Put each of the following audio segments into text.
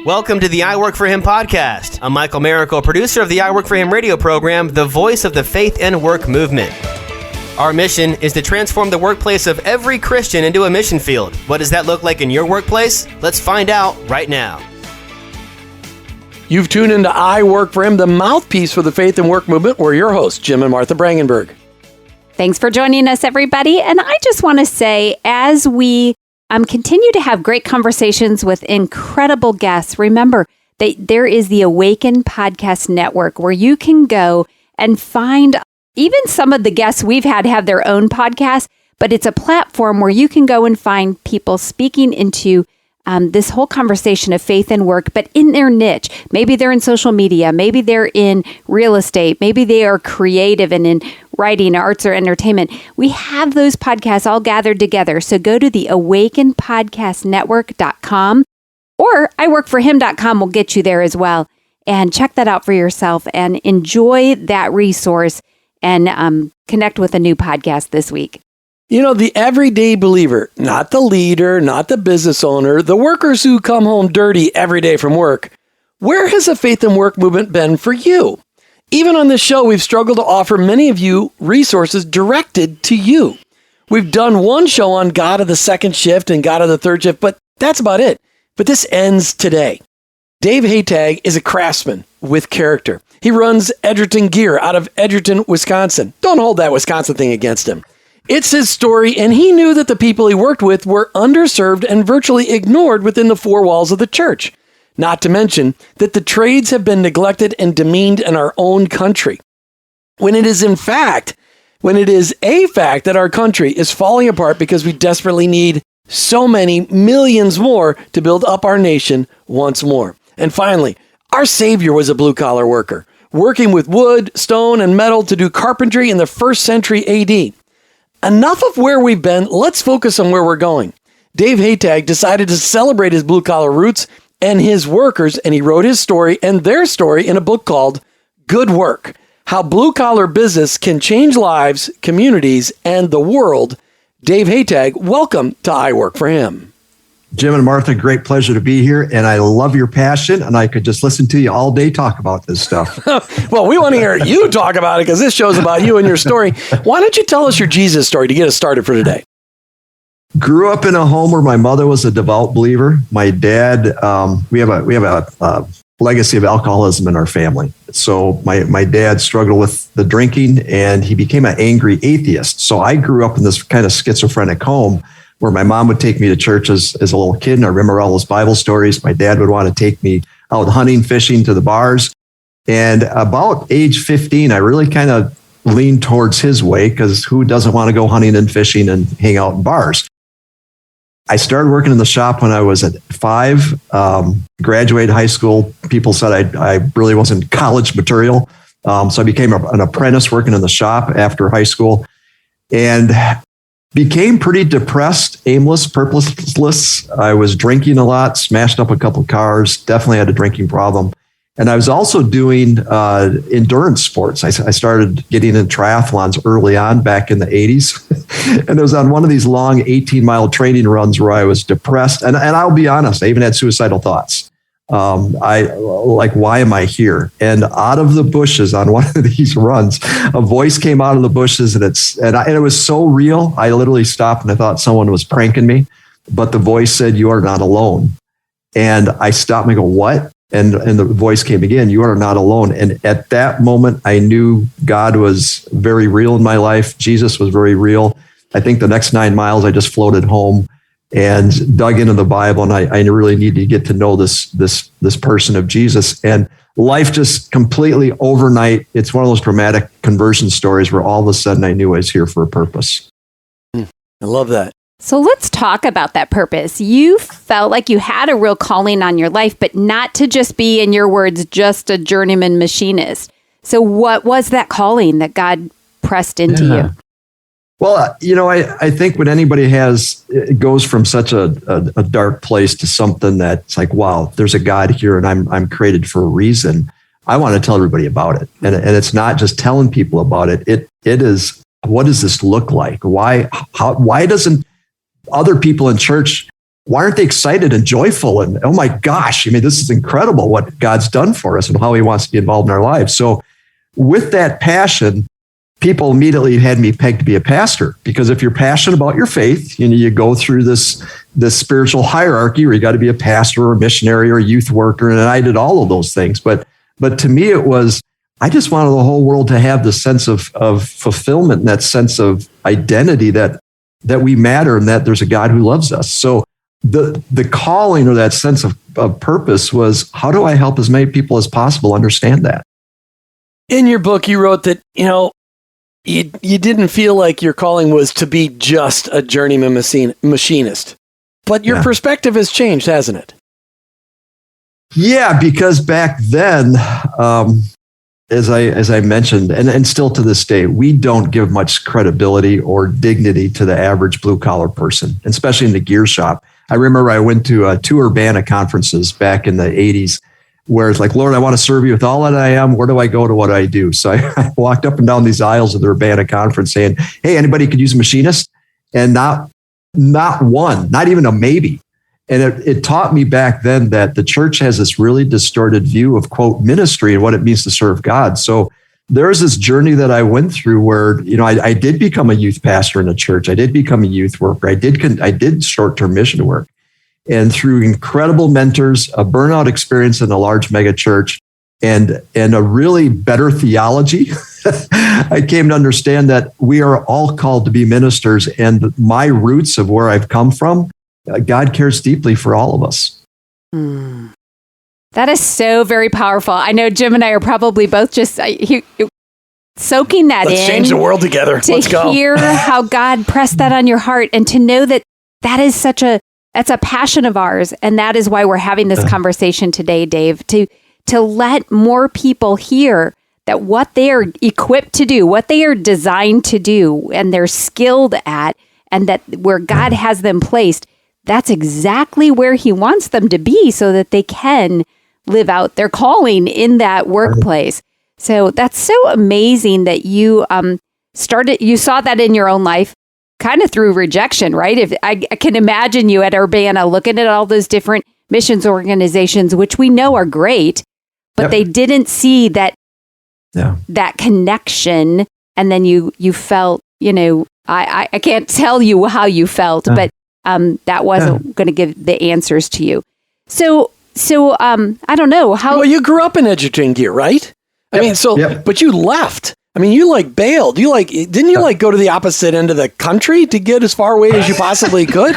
Welcome to the I Work For Him podcast. I'm Michael Miracle, producer of the I Work For Him radio program, the voice of the faith and work movement. Our mission is to transform the workplace of every Christian into a mission field. What does that look like in your workplace? Let's find out right now. You've tuned into I Work For Him, the mouthpiece for the faith and work movement. We're your hosts, Jim and Martha Brangenberg. Thanks for joining us, everybody. And I just want to say, as we continue to have great conversations with incredible guests, remember that there is the Awaken podcast network where you can go and find even some of the guests we've had have their own podcast, but it's a platform where you can go and find people speaking into this whole conversation of faith and work, but in their niche. Maybe they're in social media, maybe they're in real estate, maybe they are creative and in writing, arts, or entertainment. We have those podcasts all gathered together. So go to the awakenpodcastnetwork.com or iworkforhim.com will get you there as well. And check that out for yourself and enjoy that resource and connect with a new podcast this week. You know, the everyday believer, not the leader, not the business owner, the workers who come home dirty every day from work. Where has the faith and work movement been for you? Even on this show, we've struggled to offer many of you resources directed to you. We've done one show on God of the second shift and God of the third shift, but that's about it. But this ends today. Dave Hataj is a craftsman with character. He runs Edgerton Gear out of Edgerton, Wisconsin. Don't hold that Wisconsin thing against him. It's his story, and he knew that the people he worked with were underserved and virtually ignored within the four walls of the church. Not to mention that the trades have been neglected and demeaned in our own country. When it is a fact that our country is falling apart because we desperately need so many millions more to build up our nation once more. And finally, our Savior was a blue-collar worker, working with wood, stone, and metal to do carpentry in the 1st century AD. Enough of where we've been, let's focus on where we're going. Dave Hataj decided to celebrate his blue-collar roots and his workers, and he wrote his story and their story in a book called Good Work: How Blue-Collar Business Can Change Lives, Communities, and the World. Dave Hataj, welcome to I Work For Him. Jim and Martha, great pleasure to be here, and I love your passion, and I could just listen to you all day talk about this stuff. Well, we want to hear you talk about it because this show's about you and your story. Why don't you tell us your Jesus story to get us started for today? Grew up in a home where my mother was a devout believer. My dad, we have a legacy of alcoholism in our family. So my dad struggled with the drinking, and he became an angry atheist. So I grew up in this kind of schizophrenic home where my mom would take me to church as a little kid. And I remember all those Bible stories. My dad would want to take me out hunting, fishing, to the bars. And about age 15, I really kind of leaned towards his way, because who doesn't want to go hunting and fishing and hang out in bars? I started working in the shop when I was at 5, graduated high school. People said I really wasn't college material. So I became an apprentice working in the shop after high school, and became pretty depressed, aimless, purposeless. I was drinking a lot, smashed up a couple cars, definitely had a drinking problem. And I was also doing endurance sports. I started getting in triathlons early on back in the 80s. And it was on one of these long 18-mile training runs where I was depressed. And I'll be honest, I even had suicidal thoughts. Why am I here? And out of the bushes on one of these runs, a voice came out of the bushes, and it was so real. I literally stopped and I thought someone was pranking me, but the voice said, "You are not alone." And I stopped and I go, "What?" And the voice came again, "You are not alone." And at that moment, I knew God was very real in my life. Jesus was very real. I think the next 9 miles, I just floated home and dug into the Bible, and I really needed to get to know this person of Jesus. And life just completely overnight, it's one of those dramatic conversion stories where all of a sudden I knew I was here for a purpose. I love that. So let's talk about that purpose. You felt like you had a real calling on your life, but not to just be, in your words, just a journeyman machinist. So what was that calling that God pressed into you? Well, I think when anybody it goes from such a dark place to something that's like, wow, there's a God here and I'm created for a reason. I want to tell everybody about it. And it's not just telling people about it. It is, what does this look like? Why doesn't other people in church why aren't they excited and joyful? And oh my gosh, I mean, this is incredible what God's done for us and how he wants to be involved in our lives. So with that passion, people immediately had me pegged to be a pastor, because if you're passionate about your faith, you go through this spiritual hierarchy where you got to be a pastor or a missionary or a youth worker. And I did all of those things. But to me, it was, I just wanted the whole world to have the sense of fulfillment and that sense of identity that we matter and that there's a God who loves us. So the calling or that sense of purpose was, how do I help as many people as possible understand that? In your book, you wrote that, you didn't feel like your calling was to be just a journeyman machinist, but your perspective has changed, hasn't it? Yeah, because back then, as I mentioned, and still to this day, we don't give much credibility or dignity to the average blue collar person, especially in the gear shop. I remember I went to 2 Urbana conferences back in the 80s, where it's like, Lord, I want to serve you with all that I am. Where do I go to what do I do? So I walked up and down these aisles of the Urbana conference saying, hey, anybody could use a machinist? And not one, not even a maybe. And it taught me back then that the church has this really distorted view of, quote, ministry and what it means to serve God. So there's this journey that I went through where, I did become a youth pastor in a church. I did become a youth worker. I did short-term mission work. And through incredible mentors, a burnout experience in a large mega church, and a really better theology, I came to understand that we are all called to be ministers. And my roots of where I've come from, God cares deeply for all of us. That is so very powerful. I know Jim and I are probably both just soaking that in. Let's change the world together. Let's go. To hear how God pressed that on your heart, and to know that is that's a passion of ours. And that is why we're having this conversation today, Dave, to let more people hear that what they are equipped to do, what they are designed to do, and they're skilled at, and that where God has them placed, that's exactly where he wants them to be so that they can live out their calling in that workplace. So that's so amazing that you you saw that in your own life, kind of through rejection, right? If I can imagine you at Urbana looking at all those different missions organizations, which we know are great, but they didn't see that connection. And then you felt, I can't tell you how you felt, but that wasn't going to give the answers to you. So I don't know how. Well, you grew up in Edgerton Gear, right? But you left. I mean, you bailed. Didn't you go to the opposite end of the country to get as far away as you possibly could?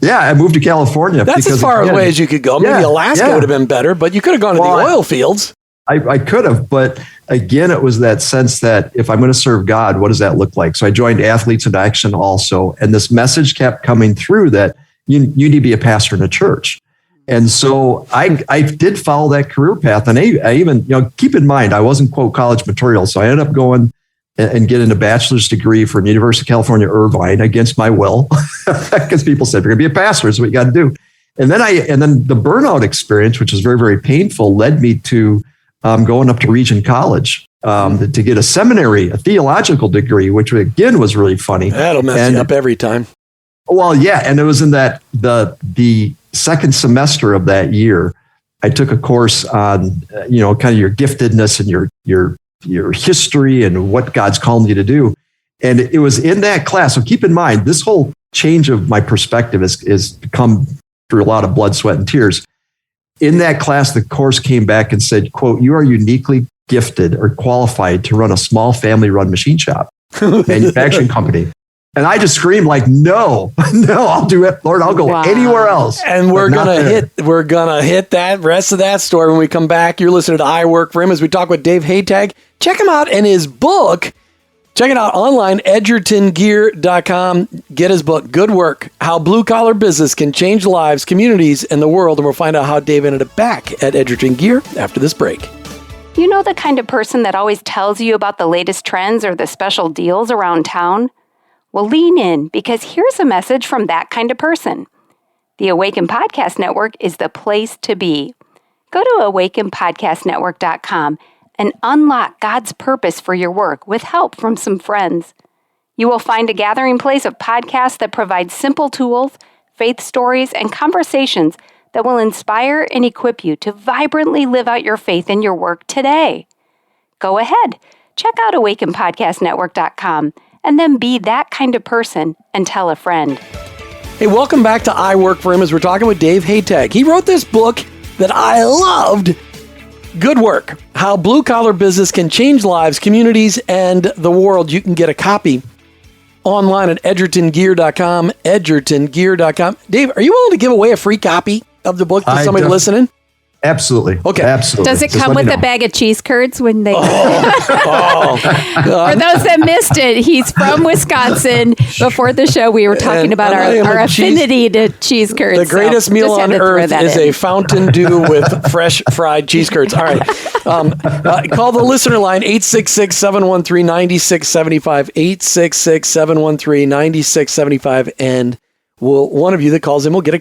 Yeah, I moved to California. That's as far away as you could go. Maybe Alaska would have been better, but you could have gone to the oil fields. I could have, but again, it was that sense that if I'm going to serve God, what does that look like? So I joined Athletes in Action also, and this message kept coming through that you need to be a pastor in a church. And so I did follow that career path. And I even, keep in mind, I wasn't, quote, college material. So I ended up going and getting a bachelor's degree from the University of California, Irvine, against my will, because people said, you're going to be a pastor, is what you got to do. And then the burnout experience, which was very, very painful, led me to going up to Regent College to get a theological degree, which again was really funny. That'll mess you up every time. Well, yeah. And it was in that the second semester of that year, I took a course on, kind of your giftedness and your history and what God's called you to do. And it was in that class. So keep in mind, this whole change of my perspective has come through a lot of blood, sweat, and tears. In that class, the course came back and said, quote, you are uniquely gifted or qualified to run a small family-run machine shop, manufacturing company. And I just screamed no, I'll do it. Lord, I'll go anywhere else. And we're gonna hit that rest of that story when we come back. You're listening to I Work for Him as we talk with Dave Hataj. Check him out and his book. Check it out online, EdgertonGear.com. Get his book, Good Work, How Blue Collar Business Can Change Lives, Communities, and the World. And we'll find out how Dave ended up back at Edgerton Gear after this break. You know the kind of person that always tells you about the latest trends or the special deals around town? Well, lean in, because here's a message from that kind of person. The Awaken Podcast Network is the place to be. Go to awakenpodcastnetwork.com and unlock God's purpose for your work with help from some friends. You will find a gathering place of podcasts that provide simple tools, faith stories, and conversations that will inspire and equip you to vibrantly live out your faith in your work today. Go ahead, check out awakenpodcastnetwork.com and then be that kind of person and tell a friend. Hey, welcome back to I Work For Him as we're talking with Dave Hataj. He wrote this book that I loved, Good Work, How Blue Collar Business Can Change Lives, Communities, and the World. You can get a copy online at edgertongear.com, edgertongear.com. Dave, are you willing to give away a free copy of the book to somebody listening? Absolutely. Okay. Absolutely. Does it come with a bag of cheese curds when they... For those that missed it, he's from Wisconsin. Before the show, we were talking about our affinity to cheese curds. The greatest meal on earth is a Fountain Dew with fresh fried cheese curds. All right. Call the listener line, 866-713-9675, 866-713-9675, and one of you that calls in will get a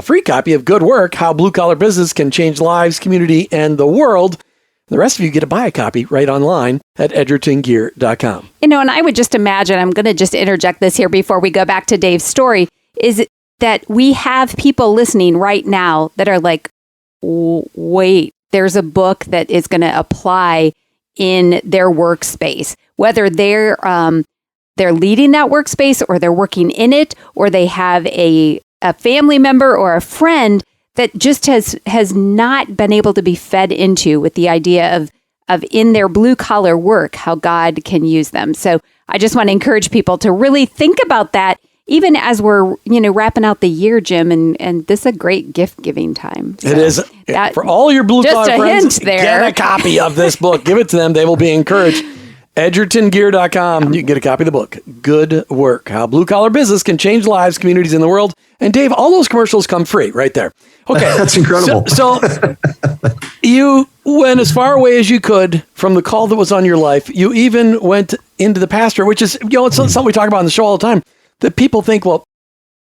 free copy of Good Work, How Blue Collar Business Can Change Lives, Community, and the World. The rest of you get to buy a copy right online at edgertongear.com. And I would just imagine, I'm going to just interject this here before we go back to Dave's story, is that we have people listening right now that are like, wait, there's a book that is going to apply in their workspace, whether they're leading that workspace or they're working in it, or they have a family member or a friend that just has not been able to be fed into with the idea of in their blue collar work, how God can use them. So I just want to encourage people to really think about that, even as we're, wrapping out the year, Jim, and this is a great gift giving time. So it is. For all your blue collar friends, get a copy of this book. Give it to them. They will be encouraged. EdgertonGear.com. You can get a copy of the book, Good Work, How Blue Collar Business Can Change Lives, Communities, in the World. And Dave, all those commercials come free right there. Okay. That's incredible. So you went as far away as you could from the call that was on your life. You even went into the pastor, which is, it's something we talk about on the show all the time, that people think, well,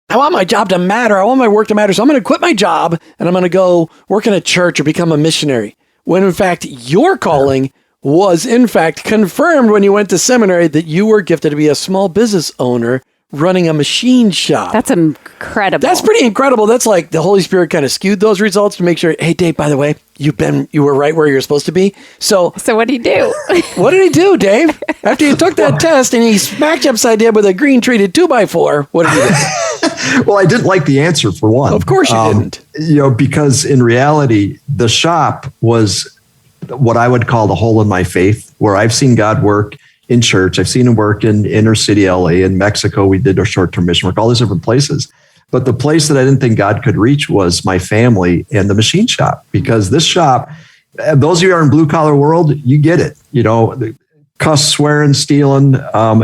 I want my job to matter. I want my work to matter. So I'm going to quit my job and I'm going to go work in a church or become a missionary. When in fact, your calling was in fact confirmed when you went to seminary that you were gifted to be a small business owner running a machine shop. That's incredible. That's pretty incredible. That's like the Holy Spirit kind of skewed those results to make sure, hey, Dave, by the way, you were right where you're supposed to be. So what did he do? What did he do, Dave? After you took that test and he smacked you upside the head with a green treated 2x4, what did he do? Well, I didn't like the answer, for one. Of course you didn't. Because in reality, the shop was what I would call the hole in my faith, where I've seen God work in church. I've seen him work in inner city LA. In Mexico, we did our short-term mission work, all these different places. But the place that I didn't think God could reach was my family and the machine shop, because this shop, those of you who are in blue collar world, you get it. Cuss, swearing, stealing,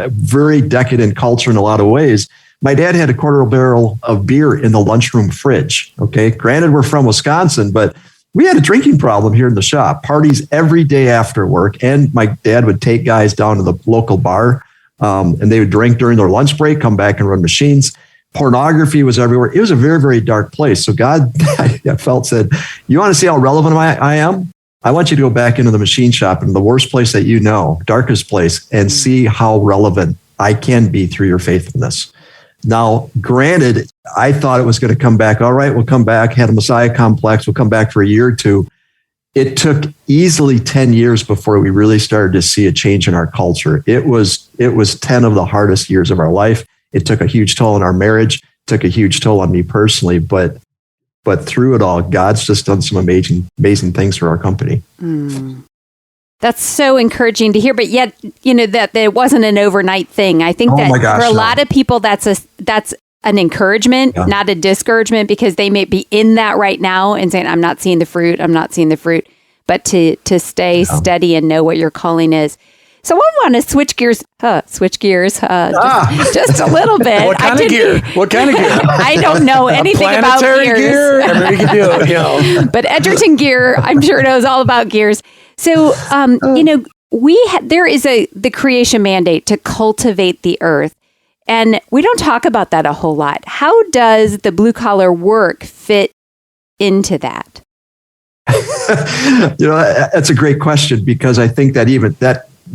very decadent culture in a lot of ways. My dad had a quarter barrel of beer in the lunchroom fridge. Okay. Granted, we're from Wisconsin, but we had a drinking problem here in the shop. Parties every day after work. And my dad would take guys down to the local bar and they would drink during their lunch break, come back and run machines. Pornography was everywhere. It was a very, very dark place. So God, I felt, said, you want to see how relevant I am? I want you to go back into the machine shop in the worst place that you know, darkest place, and see how relevant I can be through your faithfulness. Now, granted, I thought it was going to come back. All right, we'll come back, had a Messiah complex. We'll come back for a year or two. It took easily 10 years before we really started to see a change in our culture. It was 10 of the hardest years of our life. It took a huge toll on our marriage, took a huge toll on me personally, but through it all, God's just done some amazing things for our company. That's so encouraging to hear, but yet, that it wasn't an overnight thing. I think for a lot of people, that's an encouragement, not a discouragement, because they may be in that right now and saying, I'm not seeing the fruit. But to stay steady and know what your calling is. So I want to switch gears just a little bit. What kind of gear? I don't know anything about gears. Gear? Everybody can do it, But Edgerton Gear, I'm sure knows all about gears. So, there is the creation mandate to cultivate the earth. And we don't talk about that a whole lot. How does the blue collar work fit into that? That's a great question, because I think that even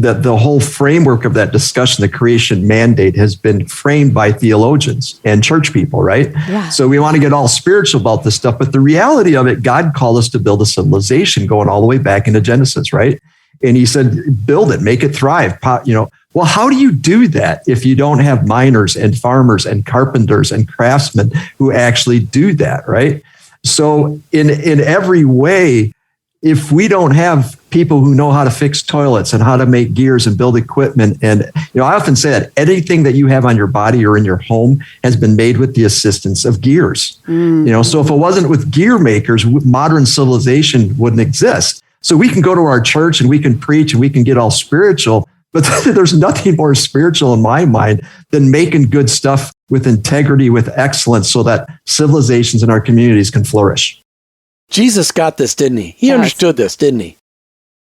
the whole framework of that discussion, the creation mandate, has been framed by theologians and church people, right? Yeah. So we want to get all spiritual about this stuff, but the reality of it, God called us to build a civilization going all the way back into Genesis, right? And he said, build it, make it thrive. Well, how do you do that if you don't have miners and farmers and carpenters and craftsmen who actually do that, right? So in every way, if we don't have people who know how to fix toilets and how to make gears and build equipment, and I often say that anything that you have on your body or in your home has been made with the assistance of gears. So if it wasn't with gear makers, modern civilization wouldn't exist. So we can go to our church and we can preach and we can get all spiritual, but there's nothing more spiritual in my mind than making good stuff with integrity, with excellence, so that civilizations in our communities can flourish. Jesus got this, didn't he? He understood this, didn't he?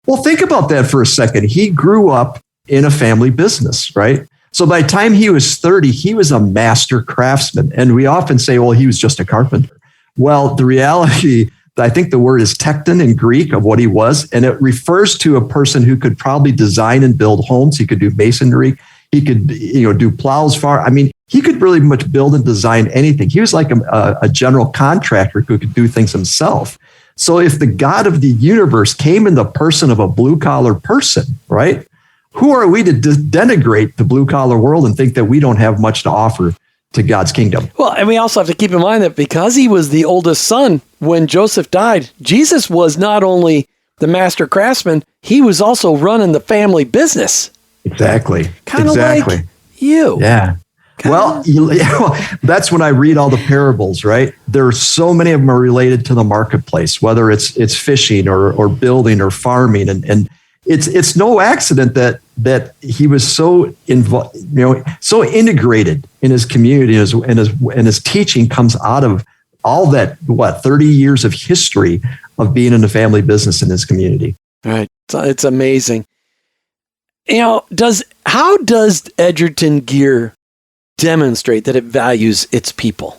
Well, think about that for a second. He grew up in a family business, right? So by the time he was 30, he was a master craftsman. And we often say, well, he was just a carpenter. Well, the reality, I think the word is tekton in Greek of what he was. And it refers to a person who could probably design and build homes. He could do masonry. He could, do plows he could really much build and design anything. He was like a general contractor who could do things himself. So if the God of the universe came in the person of a blue collar person, right? Who are we to denigrate the blue collar world and think that we don't have much to offer to God's kingdom? Well, and we also have to keep in mind that because he was the oldest son when Joseph died, Jesus was not only the master craftsman, he was also running the family business. Exactly. Kind of like you. Yeah. Well, that's when I read all the parables, right? There are so many of them are related to the marketplace, whether it's fishing or building or farming. And it's no accident that he was so involved, so integrated in his community, and his teaching comes out of all that, 30 years of history of being in the family business in his community. Right. It's amazing. How does Edgerton Gear demonstrate that it values its people?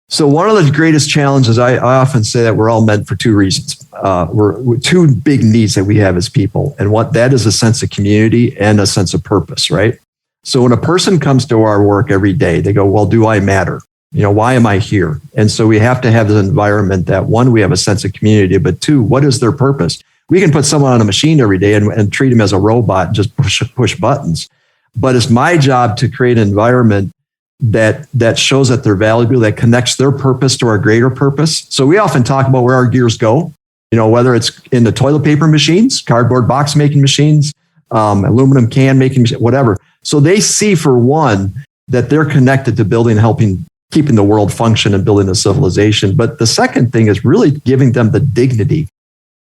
So one of the greatest challenges, I often say that we're all meant for two reasons. We're two big needs that we have as people. And what that is a sense of community and a sense of purpose, right? So when a person comes to our work every day, they go, well, do I matter? Why am I here? And so we have to have this environment that, one, we have a sense of community, but two, what is their purpose? We can put someone on a machine every day and treat them as a robot and just push buttons. But it's my job to create an environment that shows that they're valuable, that connects their purpose to our greater purpose. So we often talk about where our gears go, whether it's in the toilet paper machines, cardboard box making machines, aluminum can making machines, whatever. So they see, for one, that they're connected to building, helping, keeping the world function and building a civilization. But the second thing is really giving them the dignity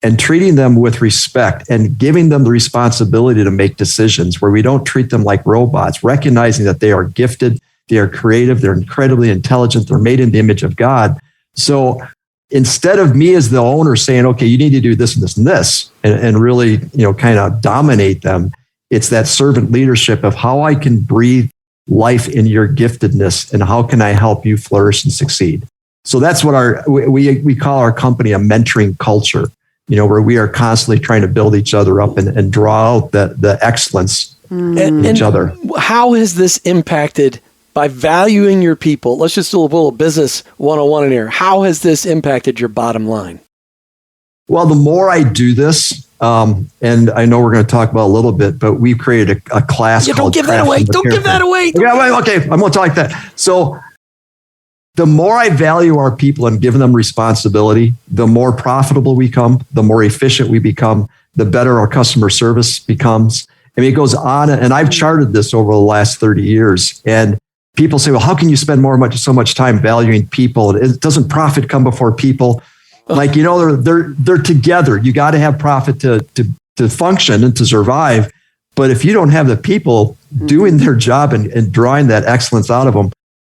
and treating them with respect and giving them the responsibility to make decisions where we don't treat them like robots, recognizing that they are gifted, they are creative, they're incredibly intelligent, they're made in the image of God. So instead of me as the owner saying, okay, you need to do this and this and this, and really, kind of dominate them, it's that servant leadership of how I can breathe life in your giftedness and how can I help you flourish and succeed. So that's what we call our company a mentoring culture. Where we are constantly trying to build each other up and draw out the excellence in each other. How has this impacted, by valuing your people? Let's just do a little business 101 in here. How has this impacted your bottom line? Well, the more I do this, and I know we're going to talk about a little bit, but we've created a class called Don't give that away. Don't give that away. Okay, I'm going to talk that. So the more I value our people and give them responsibility, the more profitable we become, the more efficient we become, the better our customer service becomes. It goes on. And I've charted this over the last 30 years. And people say, well, how can you spend so much time valuing people? Doesn't profit come before people? Like, they're together. You got to have profit to function and to survive. But if you don't have the people doing their job and drawing that excellence out of them,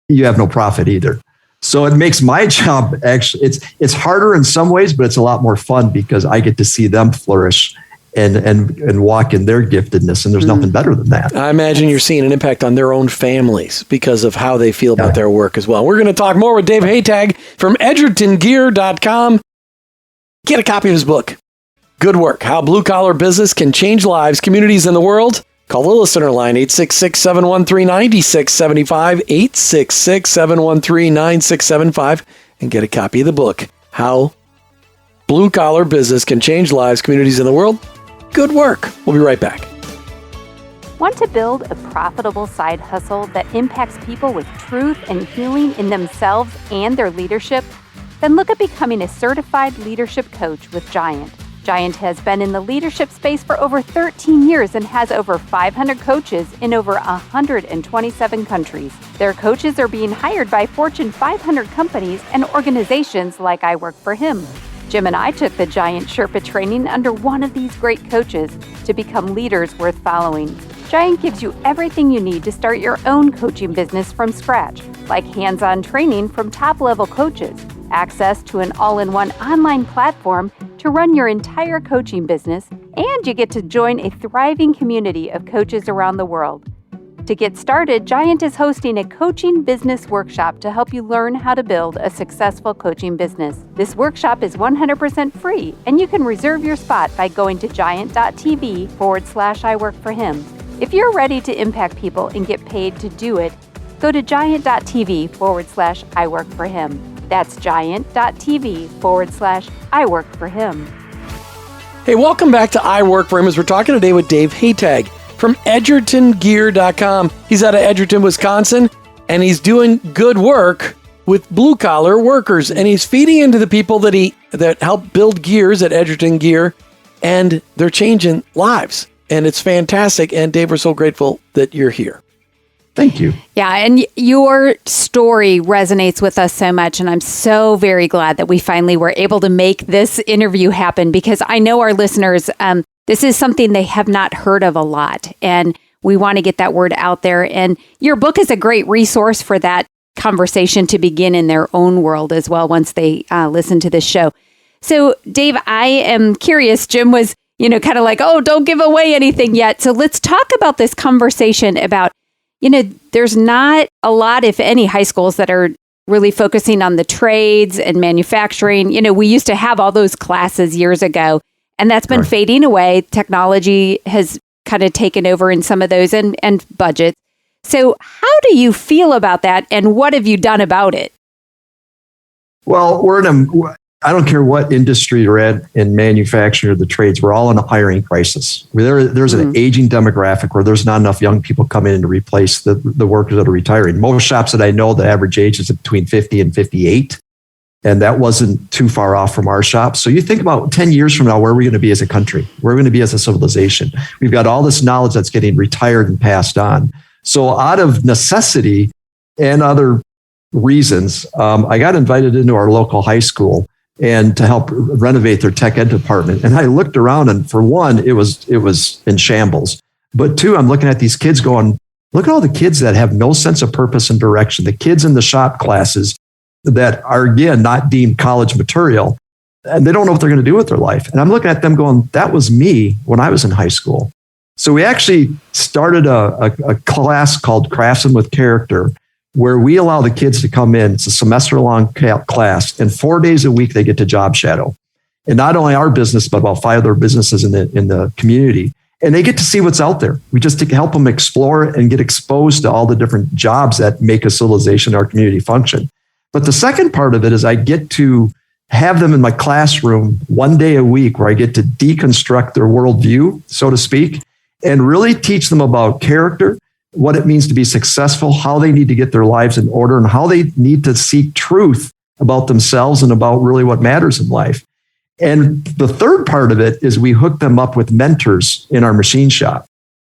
you have no profit either. So it makes my job, actually, it's harder in some ways, but it's a lot more fun because I get to see them flourish and walk in their giftedness. And there's nothing better than that. I imagine you're seeing an impact on their own families because of how they feel about their work as well. We're going to talk more with Dave Hataj from EdgertonGear.com. Get a copy of his book. Good Work, How Blue Collar Business Can Change Lives, Communities, and the World. Call the listener line, 866-713-9675, 866-713-9675, and get a copy of the book, How Blue Collar Business Can Change Lives, Communities, and the World. Good Work. We'll be right back. Want to build a profitable side hustle that impacts people with truth and healing in themselves and their leadership? Then look at becoming a certified leadership coach with Giant. Giant has been in the leadership space for over 13 years and has over 500 coaches in over 127 countries. Their coaches are being hired by Fortune 500 companies and organizations like I Work for Him. Jim and I took the Giant Sherpa training under one of these great coaches to become leaders worth following. Giant gives you everything you need to start your own coaching business from scratch, like hands-on training from top-level coaches, access to an all-in-one online platform to run your entire coaching business, and you get to join a thriving community of coaches around the world. To get started, Giant is hosting a coaching business workshop to help you learn how to build a successful coaching business. This workshop is 100% free, and you can reserve your spot by going to giant.tv/iworkforhim. If you're ready to impact people and get paid to do it, go to giant.tv/iworkforhim. That's giant.tv/iworkforhim. Hey, welcome back to I Work for Him as we're talking today with Dave Hataj from EdgertonGear.com. He's out of Edgerton, Wisconsin, and he's doing good work with blue-collar workers, and he's feeding into the people that help build gears at Edgerton Gear, and they're changing lives, and it's fantastic. And Dave, we're so grateful that you're here. Thank you. Yeah, and your story resonates with us so much, and I'm so very glad that we finally were able to make this interview happen, because I know our listeners, this is something they have not heard of a lot, and we want to get that word out there. And your book is a great resource for that conversation to begin in their own world as well once they listen to this show. So, Dave, I am curious. Jim was, kind of like, oh, don't give away anything yet. So let's talk about this conversation about, there's not a lot, if any, high schools that are really focusing on the trades and manufacturing. We used to have all those classes years ago, and that's been fading away. Technology has kind of taken over in some of those and budgets. So how do you feel about that, and what have you done about it? Well, I don't care what industry you're in manufacturing or the trades, we're all in a hiring crisis. There's an aging demographic where there's not enough young people coming in to replace the workers that are retiring. Most shops that I know, the average age is between 50 and 58. And that wasn't too far off from our shop. So you think about 10 years from now, where are we going to be as a country? Where are we going to be as a civilization? We've got all this knowledge that's getting retired and passed on. So out of necessity and other reasons, I got invited into our local high school and to help renovate their tech ed department. And I looked around, and for one, it was in shambles. But two, I'm looking at these kids going, look at all the kids that have no sense of purpose and direction. The kids in the shop classes that are, again, not deemed college material, and they don't know what they're going to do with their life. And I'm looking at them going, that was me when I was in high school. So we actually started a class called Craftsman with Character, where we allow the kids to come in. It's a semester-long class, and 4 days a week they get to job shadow. And not only our business, but about 5 other businesses in the community. And they get to see what's out there. We just help them explore and get exposed to all the different jobs that make a civilization, our community function. But the second part of it is I get to have them in my classroom 1 day a week where I get to deconstruct their worldview, so to speak, and really teach them about character, what it means to be successful, how they need to get their lives in order, and how they need to seek truth about themselves and about really what matters in life. And the third part of it is we hook them up with mentors in our machine shop.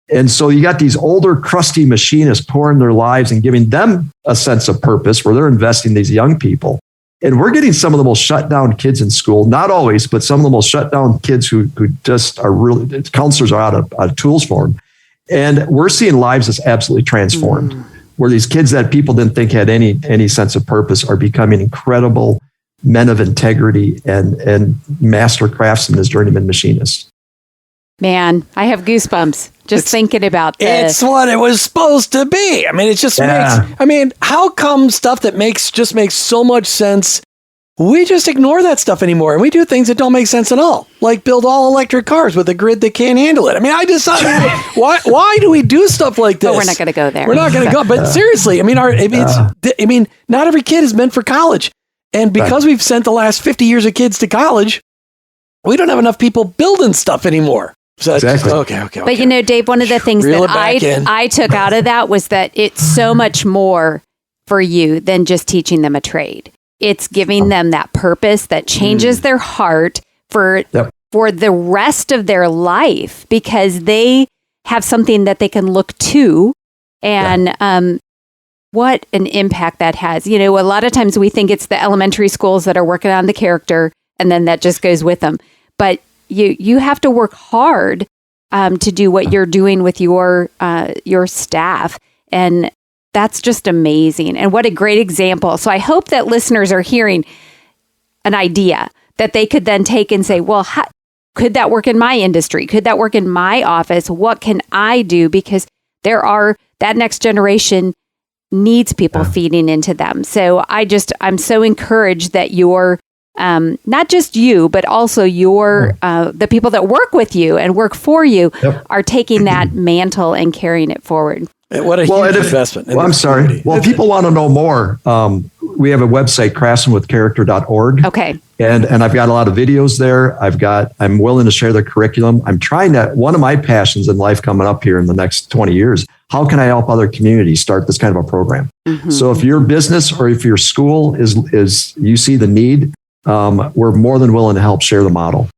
And so you got these older, crusty machinists pouring their lives and giving them a sense of purpose where they're investing these young people. And we're getting some of the most shut down kids in school, not always, but some of the most shut down kids who just are really, counselors are out of tools for them. And we're seeing lives that's absolutely transformed, where these kids that people didn't think had any sense of purpose are becoming incredible men of integrity and master craftsmen as journeyman machinists. Man, I have goosebumps just thinking about this. It's what it was supposed to be. I mean, it just makes, how come stuff that makes so much sense we just ignore that stuff anymore, and we do things that don't make sense at all, like build all electric cars with a grid that can't handle it. I mean, why do we do stuff like this? Oh, we're not going to go there. We're not going to go. But seriously, I mean, not every kid is meant for college, and because we've sent the last 50 years of kids to college, we don't have enough people building stuff anymore. So exactly. Okay. But Dave, one of the things that I took out of that was that it's so much more for you than just teaching them a trade. It's giving them that purpose that changes their heart for the rest of their life, because they have something that they can look to, and what an impact that has. A lot of times we think it's the elementary schools that are working on the character, and then that just goes with them. But you have to work hard to do what you're doing with your staff, and that's just amazing. And what a great example. So I hope that listeners are hearing an idea that they could then take and say, well, could that work in my industry? Could that work in my office? What can I do? Because that next generation needs people feeding into them. So I'm so encouraged that you're, not just you, but also the people that work with you and work for you are taking that mantle and carrying it forward. What a huge investment. I'm sorry. Well, if people want to know more, we have a website, craftsmanwithcharacter.org. Okay. And I've got a lot of videos there. I'm willing to share the curriculum. I'm trying to, one of my passions in life coming up here in the next 20 years, how can I help other communities start this kind of a program? Mm-hmm. So if your business or if your school is you see the need, we're more than willing to help share the model.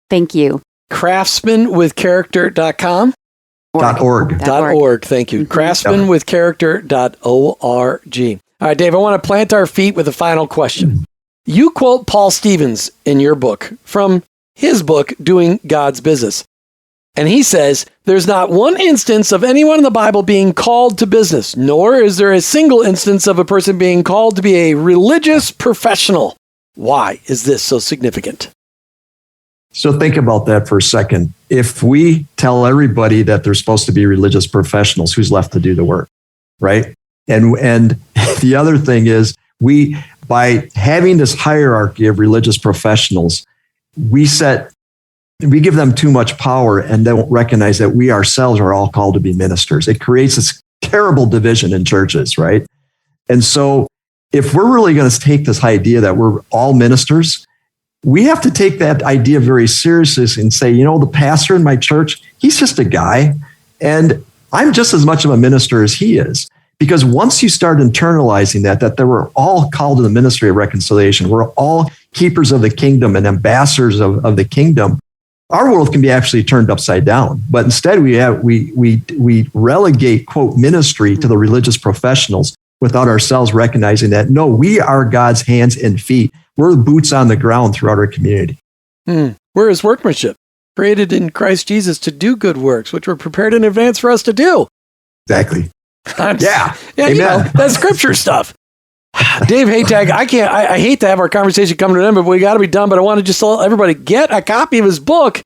Thank you. Craftsmanwithcharacter.com. .org. Thank you. Craftsmanwithcharacter.org. All right, Dave, I want to plant our feet with a final question. You quote Paul Stevens in your book from his book, Doing God's Business. And he says, there's not one instance of anyone in the Bible being called to business, nor is there a single instance of a person being called to be a religious professional. Why is this so significant? So think about that for a second. If we tell everybody that they're supposed to be religious professionals, who's left to do the work, right? And the other thing is, by having this hierarchy of religious professionals, we give them too much power and don't recognize that we ourselves are all called to be ministers. It creates this terrible division in churches, right? And so if we're really going to take this idea that we're all ministers, we have to take that idea very seriously and say, the pastor in my church, he's just a guy, and I'm just as much of a minister as he is. Because once you start internalizing that we're all called to the ministry of reconciliation, we're all keepers of the kingdom and ambassadors of the kingdom, our world can be actually turned upside down. But instead, we relegate, quote, ministry to the religious professionals without ourselves recognizing that, no, we are God's hands and feet. We're boots on the ground throughout our community. We're his workmanship, created in Christ Jesus to do good works, which were prepared in advance for us to do. Exactly. Yeah. Amen. That's scripture stuff. Dave Hataj, I hate to have our conversation come to an end, but we got to be done. But I want to just let everybody get a copy of his book,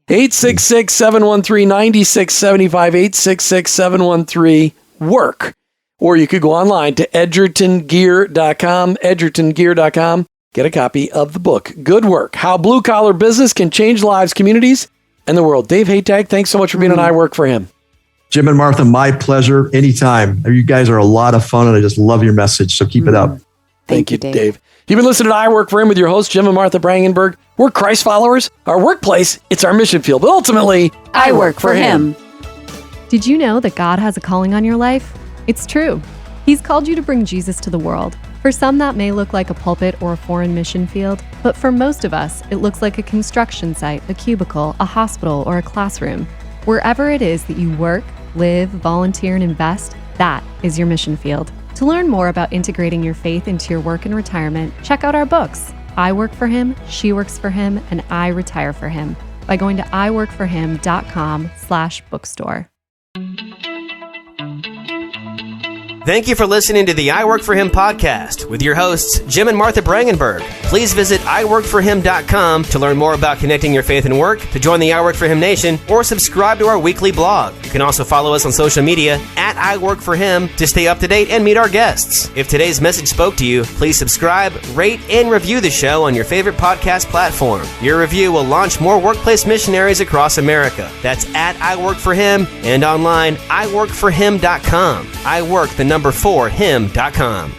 866-713-9675, 866-713-WORK. Or you could go online to edgertongear.com, edgertongear.com. Get a copy of the book, Good Work, How Blue Collar Business Can Change Lives, Communities, and the World. Dave Hataj, thanks so much for being on I Work for Him. Jim and Martha, my pleasure. Anytime. You guys are a lot of fun, and I just love your message, so keep it up. Thank you, Dave. You've been listening to I Work for Him with your hosts, Jim and Martha Brangenberg. We're Christ followers. Our workplace, it's our mission field, but ultimately, I work for Him. Did you know that God has a calling on your life? It's true. He's called you to bring Jesus to the world. For some, that may look like a pulpit or a foreign mission field, but for most of us, it looks like a construction site, a cubicle, a hospital, or a classroom. Wherever it is that you work, live, volunteer, and invest, that is your mission field. To learn more about integrating your faith into your work and retirement, check out our books, I Work for Him, She Works for Him, and I Retire for Him, by going to iworkforhim.com/bookstore. Thank you for listening to the I Work For Him podcast with your hosts, Jim and Martha Brangenberg. Please visit iworkforhim.com to learn more about connecting your faith and work, to join the I Work For Him Nation, or subscribe to our weekly blog. You can also follow us on social media at I Work For Him to stay up to date and meet our guests. If today's message spoke to you, please subscribe, rate, and review the show on your favorite podcast platform. Your review will launch more workplace missionaries across America. That's at I Work For Him and online, iworkforhim.com. I work the number 4 him.com.